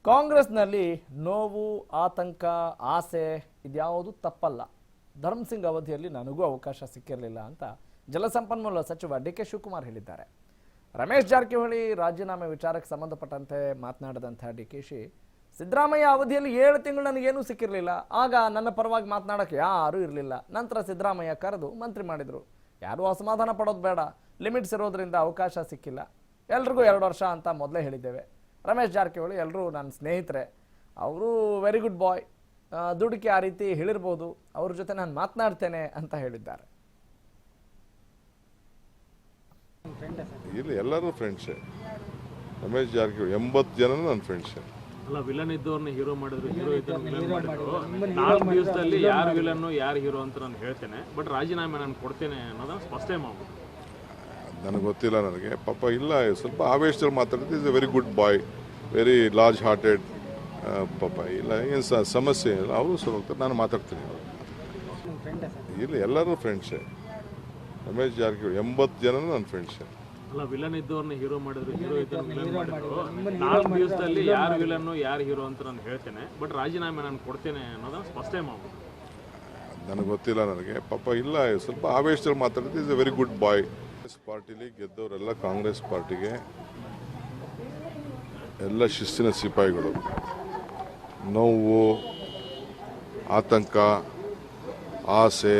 ಕಾಂಗ್ರೆಸ್ನಲ್ಲಿ ನೋವು, ಆತಂಕ, ಆಸೆ ಇದ್ಯಾವುದು ತಪ್ಪಲ್ಲ. ಧರ್ಮಸಿಂಗ್ ಅವಧಿಯಲ್ಲಿ ನನಗೂ ಅವಕಾಶ ಸಿಕ್ಕಿರಲಿಲ್ಲ ಅಂತ ಜಲಸಂಪನ್ಮೂಲ ಸಚಿವ ಡಿ ಕೆ ಶಿವಕುಮಾರ್ ಹೇಳಿದ್ದಾರೆ. ರಮೇಶ್ ಜಾರಕಿಹೊಳಿ ರಾಜೀನಾಮೆ ವಿಚಾರಕ್ಕೆ ಸಂಬಂಧಪಟ್ಟಂತೆ ಮಾತನಾಡಿದಂಥ ಡಿಕೆಶಿ, ಸಿದ್ದರಾಮಯ್ಯ ಅವಧಿಯಲ್ಲಿ 7 ತಿಂಗಳು ನನಗೇನೂ ಸಿಕ್ಕಿರಲಿಲ್ಲ, ಆಗ ನನ್ನ ಪರವಾಗಿ ಮಾತನಾಡೋಕ್ಕೆ ಯಾರೂ ಇರಲಿಲ್ಲ. ನಂತರ ಸಿದ್ದರಾಮಯ್ಯ ಕರೆದು ಮಂತ್ರಿ ಮಾಡಿದರು. ಯಾರೂ ಅಸಮಾಧಾನ ಪಡೋದು ಬೇಡ, ಲಿಮಿಟ್ಸ್ ಇರೋದ್ರಿಂದ ಅವಕಾಶ ಸಿಕ್ಕಿಲ್ಲ, ಎಲ್ರಿಗೂ 2 ವರ್ಷ ಅಂತ ಮೊದಲೇ ಹೇಳಿದ್ದೇವೆ. ರಮೇಶ್ ಜಾರಕಿಹೊಳಿ ಎಲ್ಲರೂ ನನ್ನ ಸ್ನೇಹಿತರೆ, ಅವರು ವೆರಿ ಗುಡ್ ಬಾಯ್, ದುಡುಕಿ ಆ ರೀತಿ ಹೇಳಿರ್ಬೋದು, ಅವ್ರ ಜೊತೆ ನಾನು ಮಾತನಾಡ್ತೇನೆ ಅಂತ ಹೇಳಿದ್ದಾರೆ. ಇಲ್ಲಿ ಎಲ್ಲರೂ ಫ್ರೆಂಡ್ಸೇ. ರಮೇಶ್ ಜಾರಕಿಹೊಳಿ 80 ಜನ ನನ್ನ ಫ್ರೆಂಡ್ಸೇ. ಅಲ್ಲ, ವಿಲನ್ ಇದ್ದವ್ರನ್ನ ಹೀರೋ ಮಾಡಿದ್ರು, ಹೀರೋ ಇದ್ದವ್ರನ್ನ ವಿಲನ್ ಮಾಡಿದ್ರು. 4 ದಿವಸದಲ್ಲಿ ಯಾರು ವಿಲನ್ನು ಯಾರು ಹೀರೋ ಅಂತ ನಾನು ಹೇಳ್ತೇನೆ, ಬಟ್ ರಾಜೀನಾಮೆ ನಾನು ಕೊಡ್ತೇನೆ ಅನ್ನೋದನ್ನ ಸ್ಪಷ್ಟ ಮಾಡ್ಬೋದು. ನನಗೆ ಗೊತ್ತಿಲ್ಲ, ನನಗೆ ಪಾಪ ಇಲ್ಲ, ಸ್ವಲ್ಪ ಆವೇಶದಲ್ಲಿ ಮಾತಾಡ್ತಿದ್ದೆ. Is a very good boy, very large hearted. ಪಾಪ ಇಲ್ಲ, ಏನು ಸಮಸ್ಯೆ ಇಲ್ಲ, ಅವರು ಸ್ವಲ್ಪ ನಾನು ಮಾತಾಡ್ತೀನಿ. ಇಲ್ಲಿ ಎಲ್ಲರೂ ಫ್ರೆಂಡ್ಸೇ. ರಮೇಶ್ ಜಾರಕಿಹೊಳಿ 80 ಜನ ನನ್ನ ಫ್ರೆಂಡ್ಸೇ. ಅಲ್ಲ, ವಿಲನ್ ಇದ್ದವ್ರನ್ನ ಹೀರೋ ಮಾಡಿದ್ರು, ಹೀರೋ ಇದ್ದವ್ರನ್ನ ವಿಲನ್ ಮಾಡಿದ್ರು. 4 ದಿವಸದಲ್ಲಿ ಯಾರು ವಿಲನ್ನು ಯಾರು ಹೀರೋ ಅಂತ ನಾನು ಹೇಳ್ತೇನೆ, ಬಟ್ ರಾಜೀನಾಮೆ ನಾನು ಕೊಡ್ತೇನೆ ಅನ್ನೋದನ್ನ ಸ್ಪಷ್ಟ ಮಾಡ್ಬೋದು. ನನಗೆ ಗೊತ್ತಿಲ್ಲ, ನನಗೆ ಪಾಪ ಇಲ್ಲ, ಸ್ವಲ್ಪ ಆವೇಶದಲ್ಲಿ ಮಾತಾಡ್ತಿದ್ದೆ. ಇಸ್ ಎ ವೆರಿ ಗುಡ್ ಬಾಯ್. ಪಾರ್ಟಿಲಿ ಗೆದ್ದವರೆಲ್ಲ ಕಾಂಗ್ರೆಸ್ ಪಾರ್ಟಿಗೆ ಎಲ್ಲ ಶಿಸ್ತಿನ ಸಿಪಾಯಿಗಳು. ನೋವು, ಆತಂಕ, ಆಸೆ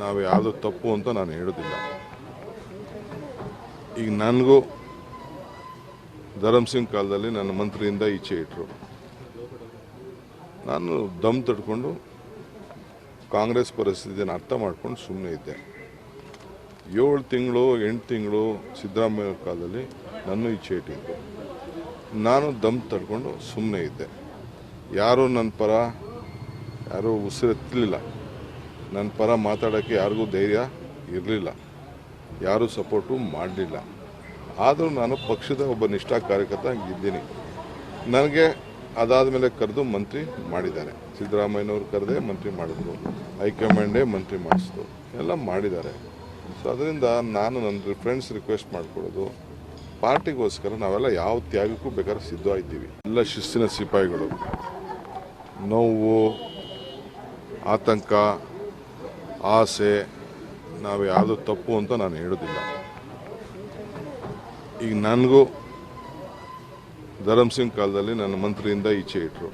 ನಾವು ಯಾವುದು ತಪ್ಪು ಅಂತ ನಾನು ಹೇಳೋದಿಲ್ಲ. ಈಗ ನನಗೂ ಧರ್ಮಸಿಂಗ್ ಕಾಲದಲ್ಲಿ ನನ್ನ ಮಂತ್ರಿಯಿಂದ ಈಚೆ ಇಟ್ಟರು. ನಾನು ದಮ್ ತಡ್ಕೊಂಡು ಕಾಂಗ್ರೆಸ್ ಪರಿಸ್ಥಿತಿಯನ್ನು ಅರ್ಥ ಮಾಡ್ಕೊಂಡು ಸುಮ್ಮನೆ ಇದ್ದೆ. 7 ತಿಂಗಳು 8 ತಿಂಗಳು ಸಿದ್ದರಾಮಯ್ಯ ಕಾಲದಲ್ಲಿ ನನ್ನ ಈಚೆ ಇಟ್ಟಿದ್ದು. ನಾನು ದಮ್ ತಡ್ಕೊಂಡು ಸುಮ್ಮನೆ ಇದ್ದೆ. ಯಾರೂ ನನ್ನ ಪರ ಯಾರೂ ಉಸಿರೆತ್ತಲಿಲ್ಲ. ನನ್ನ ಪರ ಮಾತಾಡೋಕ್ಕೆ ಯಾರಿಗೂ ಧೈರ್ಯ ಇರಲಿಲ್ಲ, ಯಾರೂ ಸಪೋರ್ಟು ಮಾಡಲಿಲ್ಲ. ಆದರೂ ನಾನು ಪಕ್ಷದ ಒಬ್ಬ ನಿಷ್ಠಾ ಕಾರ್ಯಕರ್ತ ಇದ್ದೀನಿ. ನನಗೆ ಅದಾದ ಮೇಲೆ ಕರೆದು ಮಂತ್ರಿ ಮಾಡಿದ್ದಾರೆ. ಸಿದ್ದರಾಮಯ್ಯನವ್ರು ಕರೆದೇ ಮಂತ್ರಿ ಮಾಡಿದ್ರು, ಹೈಕಮಾಂಡೇ ಮಂತ್ರಿ ಮಾಡಿಸಿದ್ರು, ಎಲ್ಲ ಮಾಡಿದ್ದಾರೆ. ಸೊ ಅದರಿಂದ ನಾನು ನನ್ನ ಫ್ರೆಂಡ್ಸ್ ರಿಕ್ವೆಸ್ಟ್ ಮಾಡ್ಕೊಳ್ಳೋದು, ಪಾರ್ಟಿಗೋಸ್ಕರ ನಾವೆಲ್ಲ ಯಾವ ತ್ಯಾಗಕ್ಕೂ ಬೇಕಾದ್ರೆ ಸಿದ್ಧವಾಗಿದ್ದೀವಿ. ಎಲ್ಲ ಶಿಸ್ತಿನ ಸಿಪಾಯಿಗಳು. ನೋವು, ಆತಂಕ, ಆಸೆ ನಾವು ಯಾವುದು ತಪ್ಪು ಅಂತ ನಾನು ಹೇಳೋದಿಲ್ಲ. ಈಗ ನನಗೂ ಧರ್ಮಸಿಂಗ್ ಕಾಲದಲ್ಲಿ ನನ್ನ ಮಂತ್ರಿಯಿಂದ ಈಚೆ ಇಟ್ಟರು.